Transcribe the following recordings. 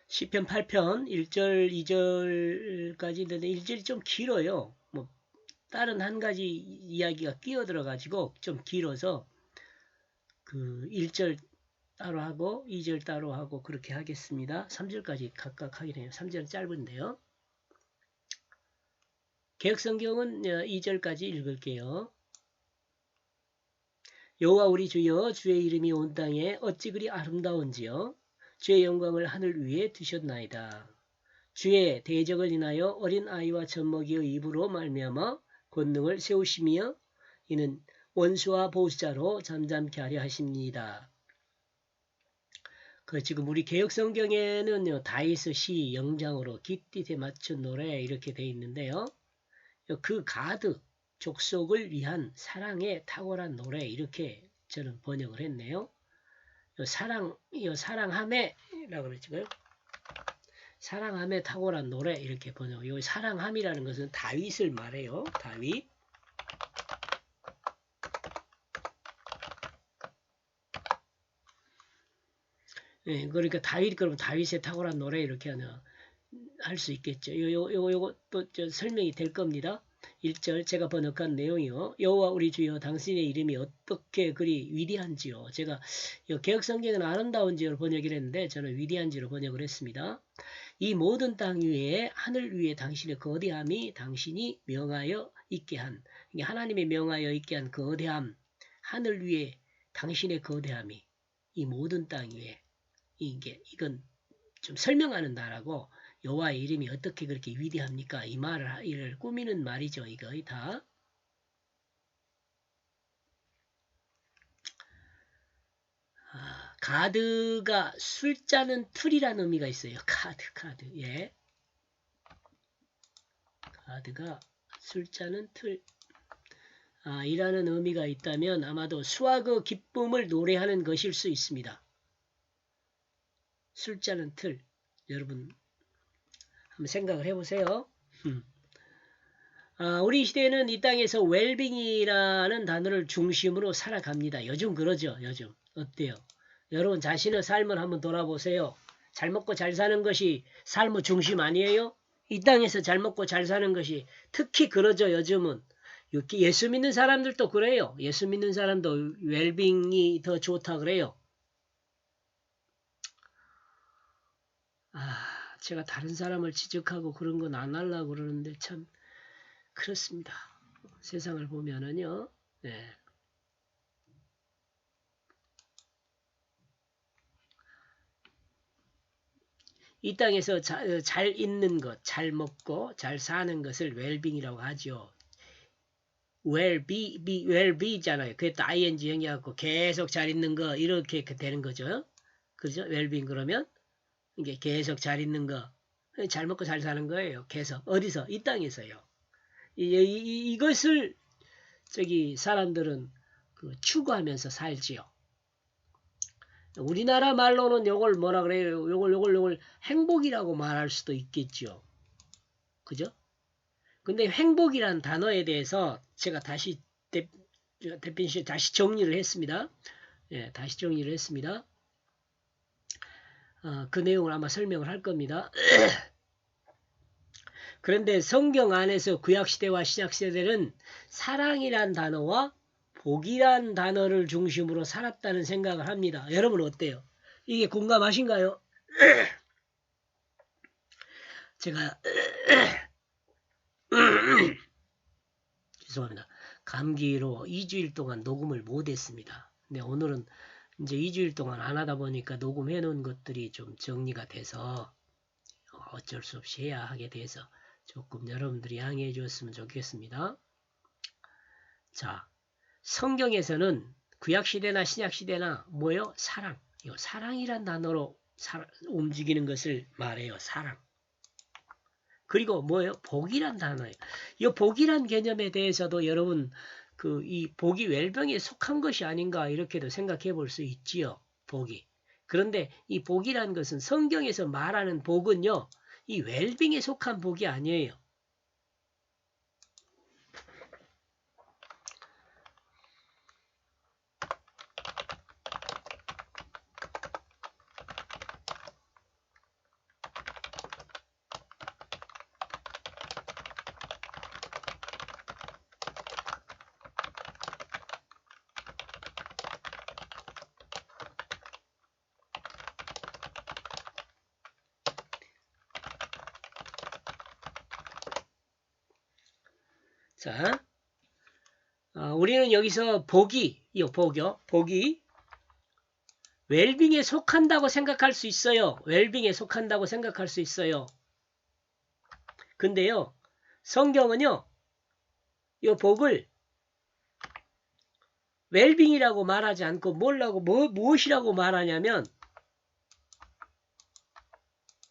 시편 8편 1절, 2절까지 있는데 1절이 좀 길어요. 뭐 다른 한 가지 이야기가 끼어들어 가지고 좀 길어서 그 1절 따로 하고 2절 따로 하고 그렇게 하겠습니다. 3절까지 각각 하긴 해요. 3절은 짧은데요. 개역성경은 2절까지 읽을게요. 여호와 우리 주여, 주의 이름이 온 땅에 어찌 그리 아름다운지요. 주의 영광을 하늘 위에 두셨나이다. 주의 대적을 인하여 어린 아이와 젖먹이의 입으로 말미암아 권능을 세우시며 이는 원수와 보수자로 잠잠케 하려 하십니다. 지금 우리 개역성경에는요, 다윗의 시 영장으로 깃딧에 맞춘 노래 이렇게 돼 있는데요. 그 가드 족속을 위한 사랑의 탁월한 노래 이렇게 저는 번역을 했네요. 사랑함에라고 그랬지요. 사랑함에 탁월한 노래 이렇게 번역. 요 사랑함이라는 것은 다윗을 말해요. 다윗. 예, 그러니까 그러면 다윗의 탁월한 노래 이렇게 할 수 있겠죠. 요것도 설명이 될 겁니다. 1절 제가 번역한 내용이요. 여호와 우리 주여 당신의 이름이 어떻게 그리 위대한지요. 제가 개역성경은 아름다운지로 번역을 했는데 저는 위대한지로 번역을 했습니다. 이 모든 땅 위에 하늘 위에 당신의 거대함이 당신이 명하여 있게 한 하나님의 명하여 있게 한 거대함 하늘 위에 당신의 거대함이 이 모든 땅 위에 이건 좀 설명하는 나라고 여호와의 이름이 어떻게 그렇게 위대합니까? 이 말을 꾸미는 말이죠. 이거 다. 가드가 술자는 틀이라는 의미가 있어요. 카드. 예. 가드가 술자는 틀. 이라는 의미가 있다면 아마도 수학의 기쁨을 노래하는 것일 수 있습니다. 술자는 틀. 여러분 한번 생각을 해보세요. 우리 시대는 이 땅에서 웰빙이라는 단어를 중심으로 살아갑니다. 요즘 그러죠. 요즘 어때요? 여러분 자신의 삶을 한번 돌아보세요. 잘 먹고 잘 사는 것이 삶의 중심 아니에요? 이 땅에서 잘 먹고 잘 사는 것이 특히 그러죠. 요즘은 예수 믿는 사람들도 그래요. 예수 믿는 사람도 웰빙이 더 좋다 그래요. 제가 다른 사람을 지적하고 그런 건 안 하려고 그러는데 참 그렇습니다. 세상을 보면은요. 네. 이 땅에서 잘 있는 것, 잘 먹고 잘 사는 것을 웰빙이라고 하죠. 웰비잖아요. 그게 또 ing 형이갖고 계속 잘 있는 거 이렇게 되는 거죠. 그죠? 웰빙 그러면 이게 계속 잘 있는 거, 잘 먹고 잘 사는 거예요. 계속 어디서? 이 땅에서요. 이것을 사람들은 추구하면서 살지요. 우리나라 말로는 요걸 뭐라 그래요? 요걸 행복이라고 말할 수도 있겠죠. 그죠? 근데 행복이란 단어에 대해서 제가 다시 대표님 다시 정리를 했습니다. 예, 다시 정리를 했습니다. 그 내용을 아마 설명을 할 겁니다. 그런데 성경 안에서 구약시대와 신약시대는 사랑이란 단어와 복이란 단어를 중심으로 살았다는 생각을 합니다. 여러분 어때요? 이게 공감하신가요? 제가 죄송합니다. 감기로 2주일 동안 녹음을 못했습니다. 근데 오늘은 이제 2주일 동안 안 하다 보니까 녹음해 놓은 것들이 좀 정리가 돼서 어쩔 수 없이 해야 하게 돼서 조금 여러분들이 양해해 주었으면 좋겠습니다. 자, 성경에서는 구약시대나 신약시대나 뭐요? 사랑. 사랑이란 단어로 움직이는 것을 말해요. 사랑. 그리고 뭐예요? 복이란 단어예요. 이 복이란 개념에 대해서도 여러분 이 복이 웰병에 속한 것이 아닌가 이렇게도 생각해 볼 수 있지요. 복이. 그런데 이 복이란 것은 성경에서 말하는 복은요. 이 웰빙에 속한 복이 아니에요. 자, 우리는 여기서 복이 웰빙에 속한다고 생각할 수 있어요. 웰빙에 속한다고 생각할 수 있어요. 근데요, 성경은요, 이 복을 웰빙이라고 말하지 않고 무엇이라고 말하냐면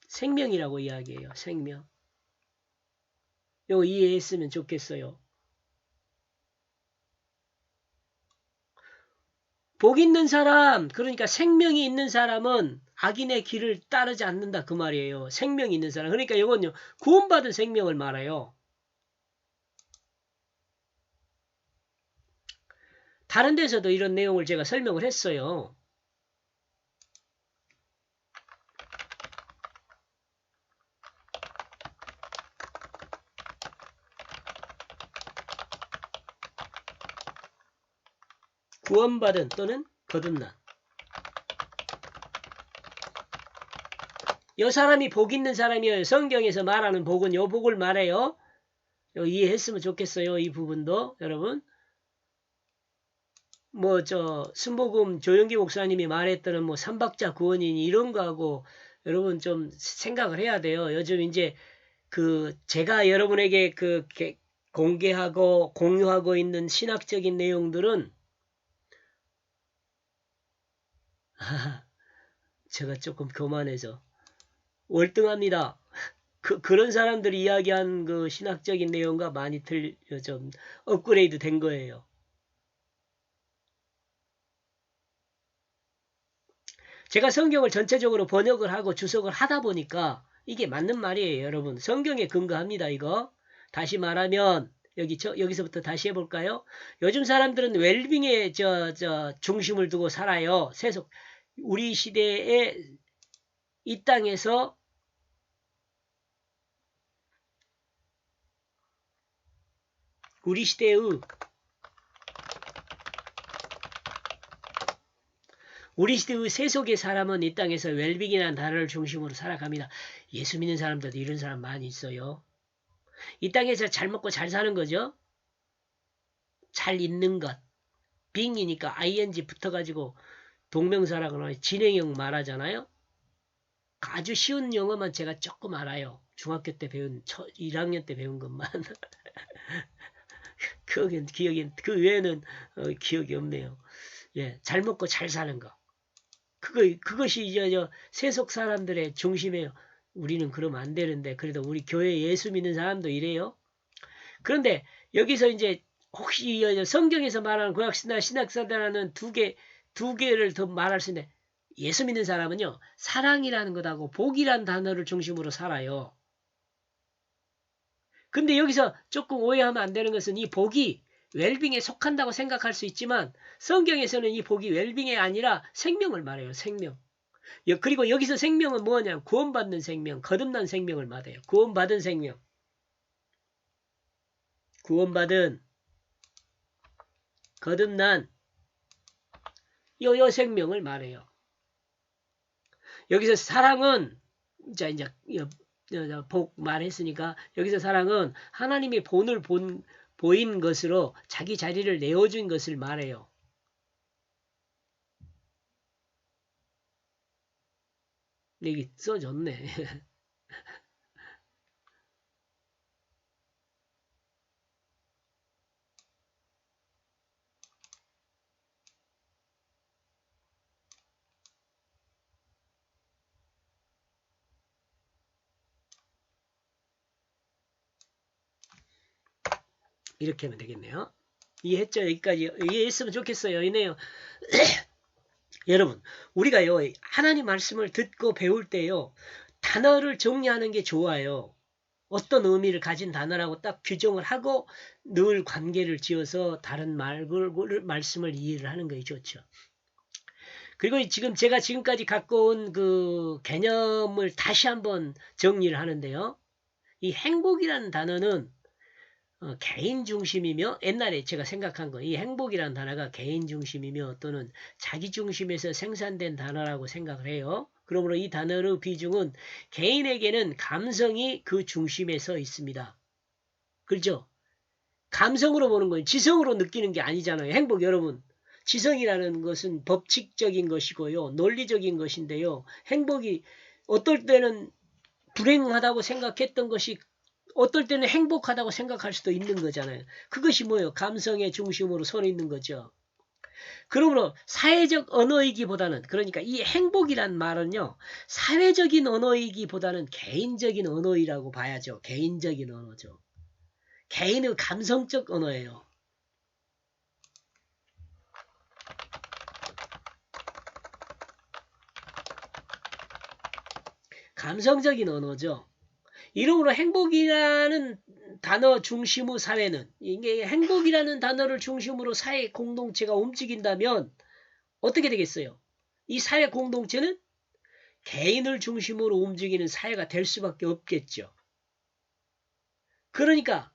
생명이라고 이야기해요. 생명. 이거 이해했으면 좋겠어요. 복 있는 사람, 그러니까 생명이 있는 사람은 악인의 길을 따르지 않는다 그 말이에요. 생명이 있는 사람. 그러니까 이건요, 구원받은 생명을 말해요. 다른 데서도 이런 내용을 제가 설명을 했어요. 구원받은 또는 거듭난. 이 사람이 복 있는 사람이에요. 성경에서 말하는 복은 이 복을 말해요. 이해했으면 좋겠어요. 이 부분도 여러분. 순복음 조영기 목사님이 말했던 삼박자 구원이니 이런 거하고 여러분 좀 생각을 해야 돼요. 요즘 이제 제가 여러분에게 공개하고 공유하고 있는 신학적인 내용들은 제가 조금 교만해서 월등합니다. 그런 사람들이 이야기한 그 신학적인 내용과 많이 좀 업그레이드 된 거예요. 제가 성경을 전체적으로 번역을 하고 주석을 하다 보니까 이게 맞는 말이에요, 여러분. 성경에 근거합니다, 이거. 다시 말하면 여기서부터 다시 해볼까요? 요즘 사람들은 웰빙에 중심을 두고 살아요. 우리 시대에 이 땅에서 우리 시대의 세속의 사람은 이 땅에서 웰빙이라는 단어를 중심으로 살아갑니다. 예수 믿는 사람들도 이런 사람 많이 있어요. 이 땅에서 잘 먹고 잘 사는 거죠. 잘 있는 것. 빙이니까 ing 붙어가지고 동명사라거나 진행형 말하잖아요. 아주 쉬운 영어만 제가 조금 알아요. 중학교 때 배운 1학년 때 배운 것만. 그 외에는 기억이 없네요. 예, 잘 먹고 잘 사는 거. 그것이 이제 세속 사람들의 중심이에요. 우리는 그러면 안 되는데 그래도 우리 교회 예수 믿는 사람도 이래요. 그런데 여기서 이제 혹시 성경에서 말하는 구약신학 신학사단은 두 개를 더 말할 수 있는데 예수 믿는 사람은요, 사랑이라는 것하고 복이라는 단어를 중심으로 살아요. 근데 여기서 조금 오해하면 안 되는 것은 이 복이 웰빙에 속한다고 생각할 수 있지만 성경에서는 이 복이 웰빙이 아니라 생명을 말해요. 생명. 그리고 여기서 생명은 뭐냐? 구원받는 생명, 거듭난 생명을 말해요. 구원받은 생명. 구원받은 거듭난 요 생명을 말해요. 여기서 사랑은 이제 복 말했으니까 여기서 사랑은 하나님의 본을 보인 것으로 자기 자리를 내어준 것을 말해요. 여기 써줬네. 이렇게 하면 되겠네요. 이해했죠? 여기까지 이해했으면 좋겠어요. 이네요. 여러분, 우리가요, 하나님 말씀을 듣고 배울 때요, 단어를 정리하는 게 좋아요. 어떤 의미를 가진 단어라고 딱 규정을 하고 늘 관계를 지어서 다른 말씀을 이해를 하는 게 좋죠. 그리고 제가 지금까지 갖고 온 그 개념을 다시 한번 정리를 하는데요. 이 행복이라는 단어는 개인 중심이며 옛날에 제가 생각한 거 이 행복이라는 단어가 개인 중심이며 또는 자기 중심에서 생산된 단어라고 생각을 해요. 그러므로 이 단어의 비중은 개인에게는 감성이 그 중심에 서 있습니다. 그렇죠? 감성으로 보는 거예요. 지성으로 느끼는 게 아니잖아요. 행복 여러분. 지성이라는 것은 법칙적인 것이고요. 논리적인 것인데요. 행복이 어떨 때는 불행하다고 생각했던 것이 어떨 때는 행복하다고 생각할 수도 있는 거잖아요. 그것이 뭐예요? 감성의 중심으로 서 있는 거죠. 그러므로 사회적 언어이기보다는 그러니까 이 행복이란 말은요. 사회적인 언어이기보다는 개인적인 언어이라고 봐야죠. 개인적인 언어죠. 개인의 감성적 언어예요. 감성적인 언어죠. 이러므로 행복이라는 단어 중심의 사회는 이게 행복이라는 단어를 중심으로 사회 공동체가 움직인다면 어떻게 되겠어요? 이 사회 공동체는 개인을 중심으로 움직이는 사회가 될 수밖에 없겠죠. 그러니까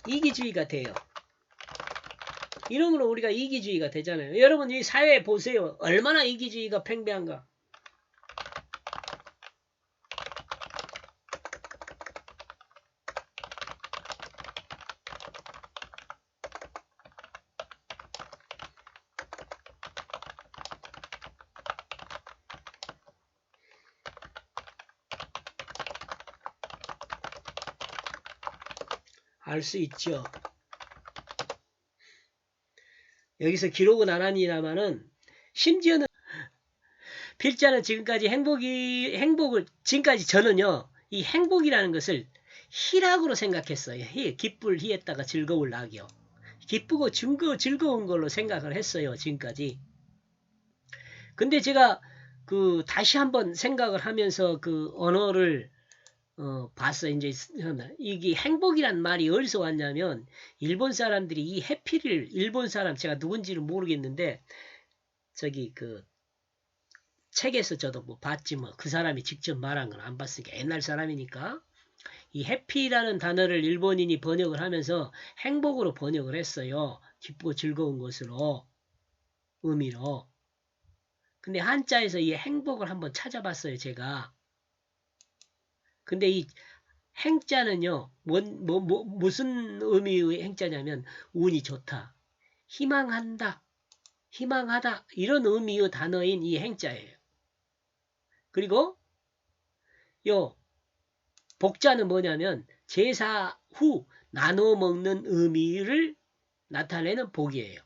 이기주의가 돼요. 이러므로 우리가 이기주의가 되잖아요. 여러분 이 사회 보세요. 얼마나 이기주의가 팽배한가. 알 수 있죠. 여기서 기록은 안 하니라마는 심지어는 필자는 지금까지 행복을 지금까지 저는요 이 행복이라는 것을 희락으로 생각했어요. 기쁠 희했다가 즐거울 낙이요. 기쁘고 즐거운 걸로 생각을 했어요 지금까지. 근데 제가 그 다시 한번 생각을 하면서 그 언어를 봤어. 이제 이게 행복이란 말이 어디서 왔냐면 일본 사람들이 이 해피를 일본 사람 제가 누군지는 모르겠는데 저기 그 책에서 저도 뭐 봤지 뭐 그 사람이 직접 말한 건 안 봤으니까 옛날 사람이니까 이 해피라는 단어를 일본인이 번역을 하면서 행복으로 번역을 했어요. 기쁘고 즐거운 것으로 의미로. 근데 한자에서 이 행복을 한번 찾아봤어요 제가. 근데 이 행자는요, 무슨 의미의 행자냐면, 운이 좋다, 희망한다, 희망하다, 이런 의미의 단어인 이 행자예요. 그리고, 요, 복자는 뭐냐면, 제사 후 나눠 먹는 의미를 나타내는 복이에요.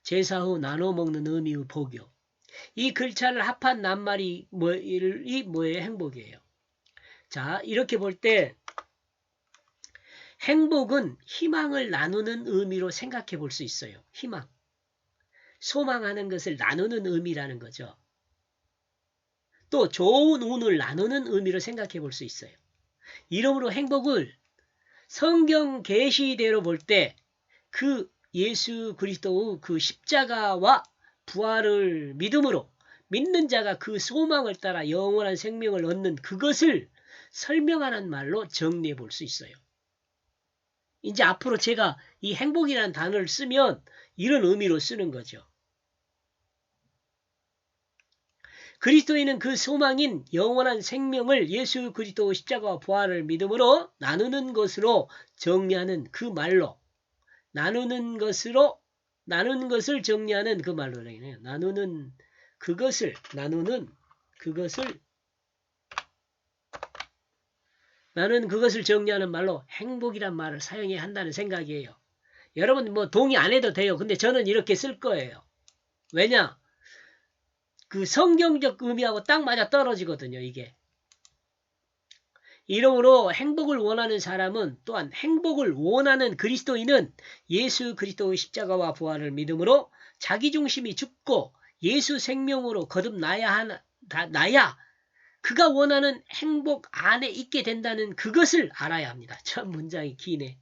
제사 후 나눠 먹는 의미의 복이요. 이 글자를 합한 낱말이 뭐예요? 행복이에요. 자, 이렇게 볼 때, 행복은 희망을 나누는 의미로 생각해 볼 수 있어요. 희망. 소망하는 것을 나누는 의미라는 거죠. 또 좋은 운을 나누는 의미로 생각해 볼 수 있어요. 이러므로 행복을 성경 계시대로 볼 때 그 예수 그리스도의 그 십자가와 부활을 믿음으로 믿는 자가 그 소망을 따라 영원한 생명을 얻는 그것을 설명하는 말로 정리해 볼 수 있어요. 이제 앞으로 제가 이 행복이라는 단어를 쓰면 이런 의미로 쓰는 거죠. 그리스도인은 그 소망인 영원한 생명을 예수 그리스도 십자가와 부활을 믿음으로 나누는 것으로 정리하는 그 말로 나누는 것을 정리하는 그 말로 나누는 그것을 정리하는 말로 행복이란 말을 사용해야 한다는 생각이에요. 여러분 뭐 동의 안 해도 돼요. 근데 저는 이렇게 쓸 거예요. 왜냐? 그 성경적 의미하고 딱 맞아 떨어지거든요, 이게. 이러므로 행복을 원하는 사람은 또한 행복을 원하는 그리스도인은 예수 그리스도의 십자가와 부활을 믿음으로 자기중심이 죽고 예수 생명으로 거듭나야 그가 원하는 행복 안에 있게 된다는 그것을 알아야 합니다. 참 문장이 기네.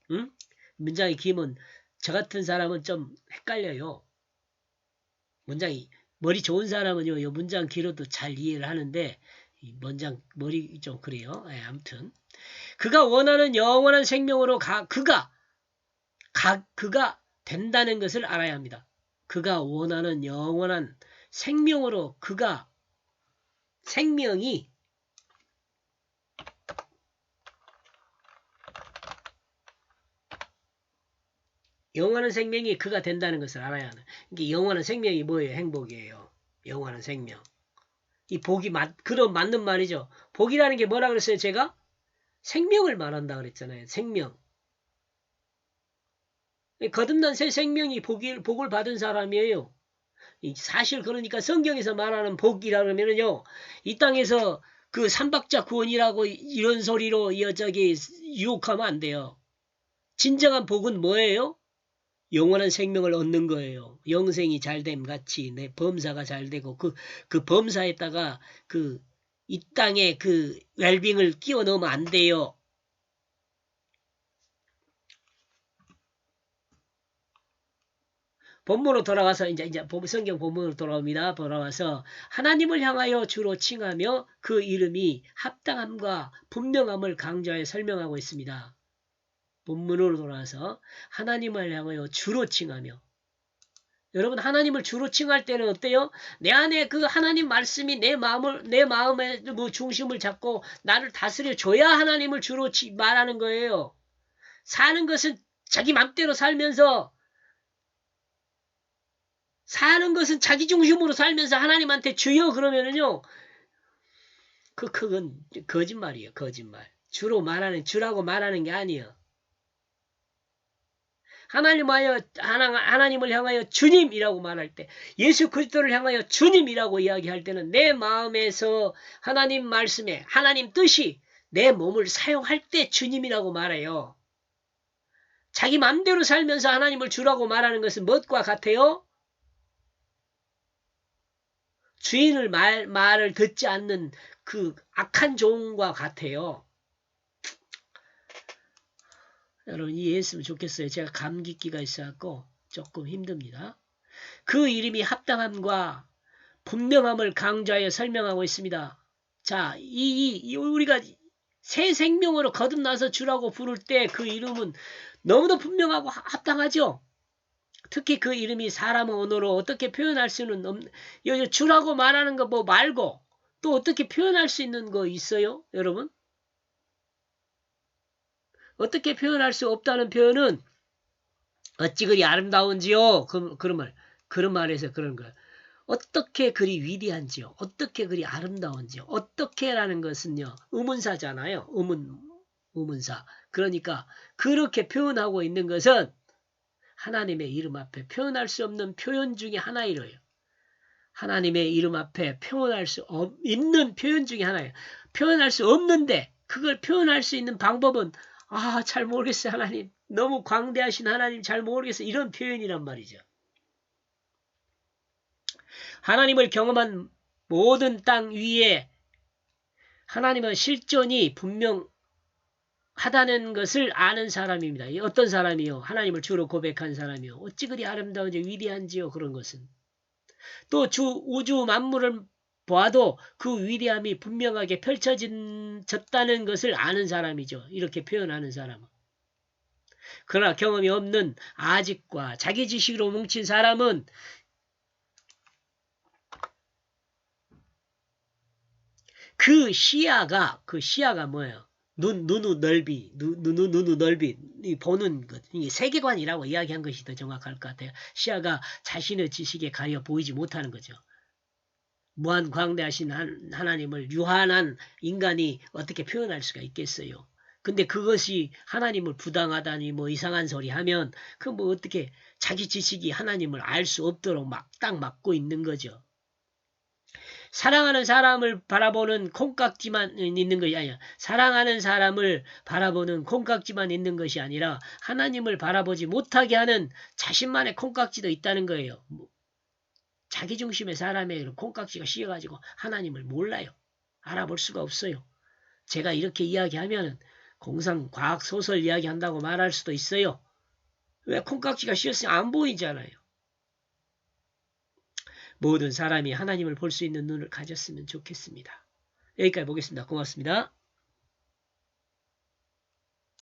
응? 문장이 기면 저 같은 사람은 좀 헷갈려요. 문장이 머리 좋은 사람은요, 이 문장 길어도 잘 이해를 하는데, 이 문장 머리 좀 그래요. 예, 아무튼 그가 원하는 영원한 생명으로 그가 된다는 것을 알아야 합니다. 그가 원하는 영원한 생명으로 그가 생명이 영원한 생명이 그가 된다는 것을 알아야 하는. 이게 영원한 생명이 뭐예요? 행복이에요. 영원한 생명. 이 복이 그런 맞는 말이죠. 복이라는 게 뭐라 그랬어요? 제가 생명을 말한다 그랬잖아요. 생명. 거듭난 새 생명이 복을 받은 사람이에요. 사실 그러니까 성경에서 말하는 복이라 그러면은요, 이 땅에서 그 삼박자 구원이라고 이런 소리로 저기 유혹하면 안 돼요. 진정한 복은 뭐예요? 영원한 생명을 얻는 거예요. 영생이 잘됨 같이 내 범사가 잘 되고 그 범사에다가 이 땅에 그 웰빙을 끼워 넣으면 안 돼요. 본문으로 돌아와서 이제 성경 본문으로 돌아옵니다. 돌아와서 하나님을 향하여 주로 칭하며 그 이름이 합당함과 분명함을 강조하여 설명하고 있습니다. 본문으로 돌아와서 하나님을 향하여 주로 칭하며. 여러분, 하나님을 주로 칭할 때는 어때요? 내 안에 그 하나님 말씀이 내 마음의 뭐 중심을 잡고 나를 다스려 줘야 하나님을 주로 말하는 거예요. 사는 것은 자기 맘대로 살면서 사는 것은 자기 중심으로 살면서 하나님한테 주여 그러면은요, 그건 거짓말이에요. 거짓말. 주라고 말하는 게 아니에요. 하나님을 향하여 주님이라고 말할 때, 예수 그리스도를 향하여 주님이라고 이야기할 때는 내 마음에서 하나님 말씀에 하나님 뜻이 내 몸을 사용할 때 주님이라고 말해요. 자기 마음대로 살면서 하나님을 주라고 말하는 것은 무엇과 같아요? 주인을 말을 듣지 않는 그 악한 종과 같아요. 여러분 이해했으면 좋겠어요. 제가 감기기가 있어갖고 조금 힘듭니다. 그 이름이 합당함과 분명함을 강조하여 설명하고 있습니다. 자, 우리가 새 생명으로 거듭나서 주라고 부를 때 그 이름은 너무도 분명하고 합당하죠. 특히 그 이름이 사람 언어로 어떻게 표현할 수는 없는, 주라고 말하는 거 뭐 말고 또 어떻게 표현할 수 있는 거 있어요? 여러분? 어떻게 표현할 수 없다는 표현은 어찌 그리 아름다운지요? 그런 말에서 그런 거예요. 어떻게 그리 위대한지요? 어떻게 그리 아름다운지요? 어떻게라는 것은요, 의문사잖아요. 의문사. 그러니까 그렇게 표현하고 있는 것은 하나님의 이름 앞에 표현할 수 없는 표현 중에 하나이래요. 하나님의 이름 앞에 표현할 수 있는 표현 중에 하나예요. 표현할 수 없는데 그걸 표현할 수 있는 방법은 잘 모르겠어요. 하나님. 너무 광대하신 하나님 잘 모르겠어요. 이런 표현이란 말이죠. 하나님을 경험한 모든 땅 위에 하나님의 실존이 분명하다는 것을 아는 사람입니다. 어떤 사람이요? 하나님을 주로 고백한 사람이요. 어찌 그리 아름다운지 위대한지요? 그런 것은. 또 우주 만물을 보아도 그 위대함이 분명하게 펼쳐졌다는 것을 아는 사람이죠. 이렇게 표현하는 사람은. 그러나 경험이 없는 아직과 자기 지식으로 뭉친 사람은 그 시야가 뭐예요? 눈의 넓이, 눈의 넓이, 보는 것, 이 세계관이라고 이야기한 것이 더 정확할 것 같아요. 시야가 자신의 지식에 가려 보이지 못하는 거죠. 무한 광대하신 하나님을 유한한 인간이 어떻게 표현할 수가 있겠어요? 근데 그것이 하나님을 부당하다니 뭐 이상한 소리 하면 그 뭐 어떻게 자기 지식이 하나님을 알 수 없도록 딱 막고 있는 거죠. 사랑하는 사람을 바라보는 콩깍지만 있는 것이 아니라 사랑하는 사람을 바라보는 콩깍지만 있는 것이 아니라 하나님을 바라보지 못하게 하는 자신만의 콩깍지도 있다는 거예요. 자기 중심의 사람의 콩깍지가 씌어가지고 하나님을 몰라요. 알아볼 수가 없어요. 제가 이렇게 이야기하면 공상 과학 소설 이야기한다고 말할 수도 있어요. 왜 콩깍지가 씌었으면 안 보이잖아요. 모든 사람이 하나님을 볼 수 있는 눈을 가졌으면 좋겠습니다. 여기까지 보겠습니다. 고맙습니다.